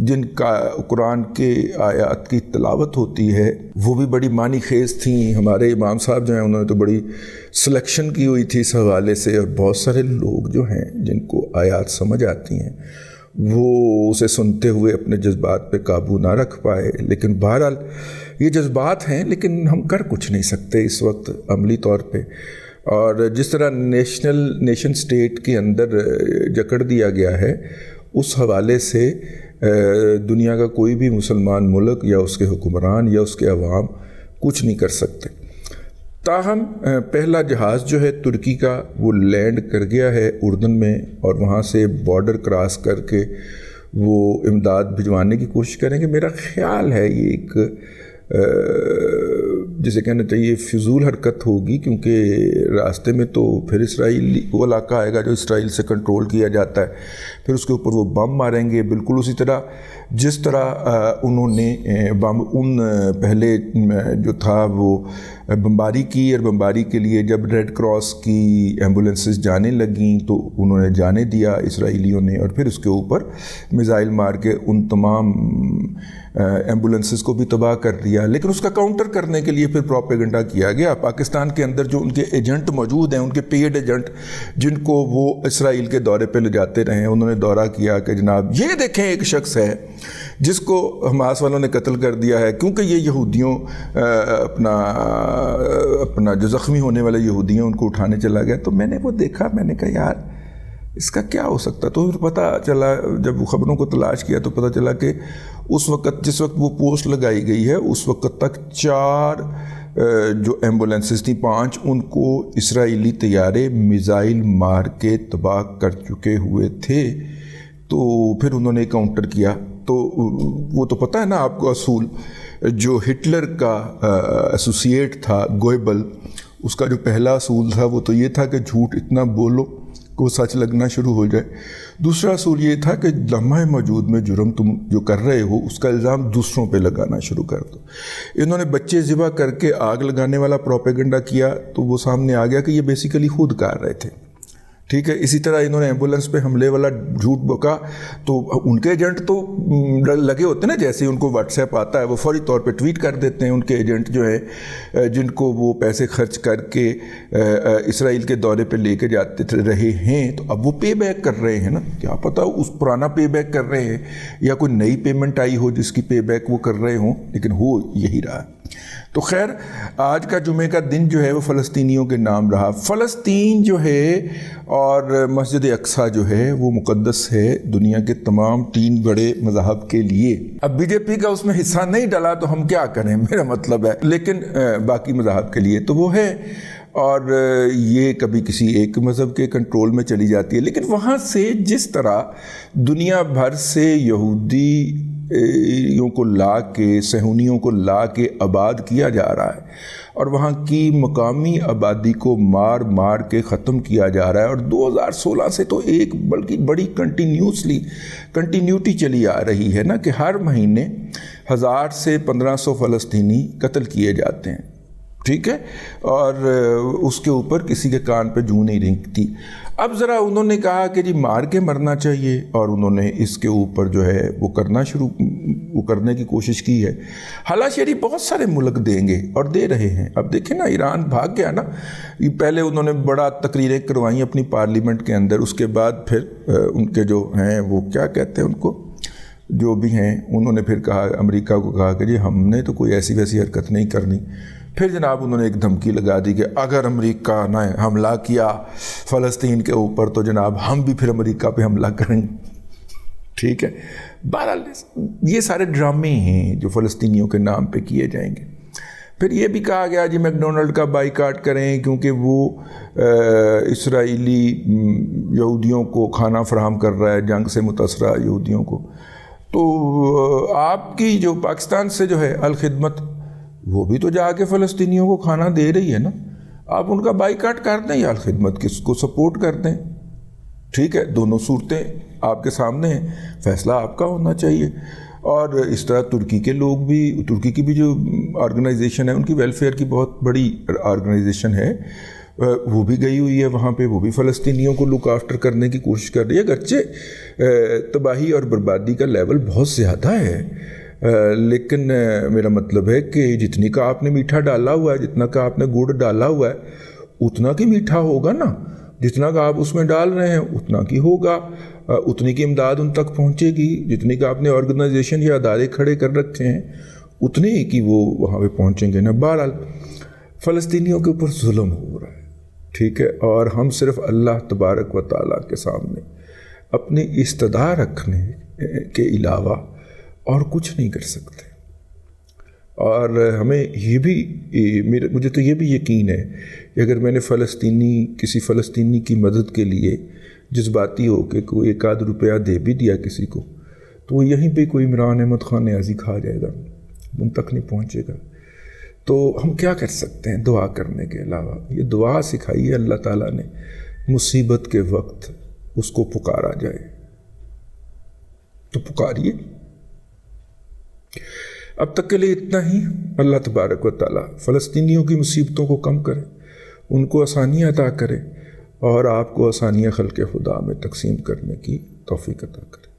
جن کا قرآن کے آیات کی تلاوت ہوتی ہے وہ بھی بڑی معنی خیز تھیں. ہمارے امام صاحب جو ہیں انہوں نے تو بڑی سلیکشن کی ہوئی تھی اس حوالے سے, اور بہت سارے لوگ جو ہیں جن کو آیات سمجھ آتی ہیں وہ اسے سنتے ہوئے اپنے جذبات پہ قابو نہ رکھ پائے. لیکن بہرحال یہ جذبات ہیں, لیکن ہم کر کچھ نہیں سکتے اس وقت عملی طور پہ. اور جس طرح نیشن سٹیٹ کے اندر جکڑ دیا گیا ہے, اس حوالے سے دنیا کا کوئی بھی مسلمان ملک یا اس کے حکمران یا اس کے عوام کچھ نہیں کر سکتے. تاہم پہلا جہاز جو ہے ترکی کا وہ لینڈ کر گیا ہے اردن میں, اور وہاں سے بارڈر کراس کر کے وہ امداد بھجوانے کی کوشش کریں گے. میرا خیال ہے یہ ایک جسے کہنا چاہیے فضول حرکت ہوگی, کیونکہ راستے میں تو پھر اسرائیل وہ علاقہ آئے گا جو اسرائیل سے کنٹرول کیا جاتا ہے, پھر اس کے اوپر وہ بم ماریں گے, بالکل اسی طرح جس طرح انہوں نے بم پہلے جو تھا وہ بمباری کی, اور بمباری کے لیے جب ریڈ کراس کی ایمبولینسز جانے لگیں تو انہوں نے جانے دیا اسرائیلیوں نے, اور پھر اس کے اوپر میزائل مار کے ان تمام ایمبولینسز کو بھی تباہ کر دیا. لیکن اس کا کاؤنٹر کرنے کے لیے پھر پروپیگنڈا کیا گیا. پاکستان کے اندر جو ان کے ایجنٹ موجود ہیں, ان کے پیڈ ایجنٹ جن کو وہ اسرائیل کے دورے پہ لے جاتے رہے, انہوں نے دورہ کیا کہ جناب یہ دیکھیں ایک شخص ہے جس کو حماس والوں نے قتل کر دیا ہے کیونکہ یہ یہودیوں اپنا جو زخمی ہونے والے یہودی ہیں ان کو اٹھانے چلا گیا. تو میں نے وہ دیکھا, میں نے کہا یار اس کا کیا ہو سکتا. تو پھر پتہ چلا, جب وہ خبروں کو تلاش کیا تو پتہ چلا کہ اس وقت جس وقت وہ پوسٹ لگائی گئی ہے اس وقت تک 4 جو ایمبولینسز تھیں 5 ان کو اسرائیلی طیارے میزائل مار کے تباہ کر چکے ہوئے تھے. تو پھر انہوں نے کاؤنٹر کیا. تو وہ تو پتہ ہے نا آپ کو اصول, جو ہٹلر کا ایسوسیٹ تھا گوئبل, اس کا جو پہلا اصول تھا وہ تو یہ تھا کہ جھوٹ اتنا بولو کہ وہ سچ لگنا شروع ہو جائے. دوسرا اصول یہ تھا کہ لمحہ موجود میں جرم تم جو کر رہے ہو اس کا الزام دوسروں پہ لگانا شروع کر دو. انہوں نے بچے ذبح کر کے آگ لگانے والا پروپیگنڈا کیا تو وہ سامنے آ گیا کہ یہ بیسیکلی خود کر رہے تھے. ٹھیک ہے. اسی طرح انہوں نے ایمبولینس پہ حملے والا جھوٹ بکا, تو ان کے ایجنٹ تو لگے ہوتے ہیں نا, جیسے ان کو واٹس ایپ آتا ہے وہ فوری طور پہ ٹویٹ کر دیتے ہیں. ان کے ایجنٹ جو ہے جن کو وہ پیسے خرچ کر کے اسرائیل کے دورے پہ لے کے جاتے رہے ہیں, تو اب وہ پے بیک کر رہے ہیں نا, کیا پتہ اس پرانا پے بیک کر رہے ہیں یا کوئی نئی پیمنٹ آئی ہو جس کی پے بیک وہ کر رہے ہوں, لیکن ہو یہی رہا. تو خیر آج کا جمعے کا دن جو ہے وہ فلسطینیوں کے نام رہا. فلسطین جو ہے اور مسجد اقصیٰ جو ہے وہ مقدس ہے دنیا کے تمام 3 بڑے مذاہب کے لیے. اب بی جے پی کا اس میں حصہ نہیں ڈلا تو ہم کیا کریں, میرا مطلب ہے, لیکن باقی مذاہب کے لیے تو وہ ہے, اور یہ کبھی کسی ایک مذہب کے کنٹرول میں چلی جاتی ہے. لیکن وہاں سے جس طرح دنیا بھر سے یہودی کو لا کے صہیونیوں کو لا کے آباد کیا جا رہا ہے, اور وہاں کی مقامی آبادی کو مار مار کے ختم کیا جا رہا ہے. اور 2016 سے تو ایک بلکہ بڑی کنٹینیوٹی چلی آ رہی ہے نا, کہ ہر مہینے 1000 سے 1500 فلسطینی قتل کیے جاتے ہیں. ٹھیک ہے, اور اس کے اوپر کسی کے کان پہ جوں نہیں رینگتی. اب ذرا انہوں نے کہا کہ جی مار کے مرنا چاہیے, اور انہوں نے اس کے اوپر جو ہے وہ کرنے کی کوشش کی ہے. ہلاشیری بہت سارے ملک دیں گے اور دے رہے ہیں. اب دیکھیں نا, ایران بھاگ گیا نا, پہلے انہوں نے بڑا تقریریں کروائیں اپنی پارلیمنٹ کے اندر, اس کے بعد پھر ان کے جو ہیں وہ کیا کہتے ہیں ان کو جو بھی ہیں, انہوں نے پھر کہا امریکہ کو کہا کہ جی ہم نے تو کوئی ایسی ویسی حرکت نہیں کرنی. پھر جناب انہوں نے ایک دھمکی لگا دی کہ اگر امریکہ نے حملہ کیا فلسطین کے اوپر تو جناب ہم بھی پھر امریکہ پہ حملہ کریں گے. ٹھیک ہے. بہرحال یہ سارے ڈرامے ہیں جو فلسطینیوں کے نام پہ کیے جائیں گے. پھر یہ بھی کہا گیا جی میک ڈونلڈ کا بائیکاٹ کریں کیونکہ وہ اسرائیلی یہودیوں کو کھانا فراہم کر رہا ہے, جنگ سے متاثرہ یہودیوں کو. تو آپ کی جو پاکستان سے جو ہے الخدمت, وہ بھی تو جا کے فلسطینیوں کو کھانا دے رہی ہے نا, آپ ان کا بائیکاٹ کر دیں یا الخدمت کس کو سپورٹ کر دیں. ٹھیک ہے, دونوں صورتیں آپ کے سامنے ہیں, فیصلہ آپ کا ہونا چاہیے. اور اس طرح ترکی کے لوگ بھی, ترکی کی بھی جو آرگنائزیشن ہے ان کی ویلفیئر کی بہت بڑی آرگنائزیشن ہے, وہ بھی گئی ہوئی ہے وہاں پہ، وہ بھی فلسطینیوں کو لک آفٹر کرنے کی کوشش کر رہی ہے، اگرچہ تباہی اور بربادی کا لیول بہت زیادہ ہے، لیکن میرا مطلب ہے کہ جتنی کا آپ نے میٹھا ڈالا ہوا ہے، جتنا کا آپ نے گڑ ڈالا ہوا ہے، اتنا کی میٹھا ہوگا نا، جتنا کا آپ اس میں ڈال رہے ہیں اتنا کی ہوگا، اتنی کی امداد ان تک پہنچے گی، جتنی کا آپ نے آرگنائزیشن یا ادارے کھڑے کر رکھے ہیں اتنے ہی کی وہ وہاں پہ پہنچیں گے نا۔ بہرحال فلسطینیوں کے اوپر ظلم ہو رہا ہے، ٹھیک ہے، اور ہم صرف اللہ تبارک و تعالیٰ کے سامنے اپنی استدعا رکھنے کے علاوہ اور کچھ نہیں کر سکتے۔ اور ہمیں یہ بھی مجھے تو یہ بھی یقین ہے کہ اگر میں نے کسی فلسطینی کی مدد کے لیے جذباتی ہو کے کوئی ایک آدھ روپیہ دے بھی دیا کسی کو، تو وہ یہیں پہ کوئی عمران احمد خان نیازی کھا جائے گا، ان تک نہیں پہنچے گا۔ تو ہم کیا کر سکتے ہیں دعا کرنے کے علاوہ؟ یہ دعا سکھائی ہے اللہ تعالیٰ نے، مصیبت کے وقت اس کو پکارا جائے، تو پکاریے۔ اب تک کے لیے اتنا ہی۔ اللہ تبارک و تعالیٰ فلسطینیوں کی مصیبتوں کو کم کرے، ان کو آسانیاں عطا کرے، اور آپ کو آسانیاں خلق خدا میں تقسیم کرنے کی توفیق عطا کرے۔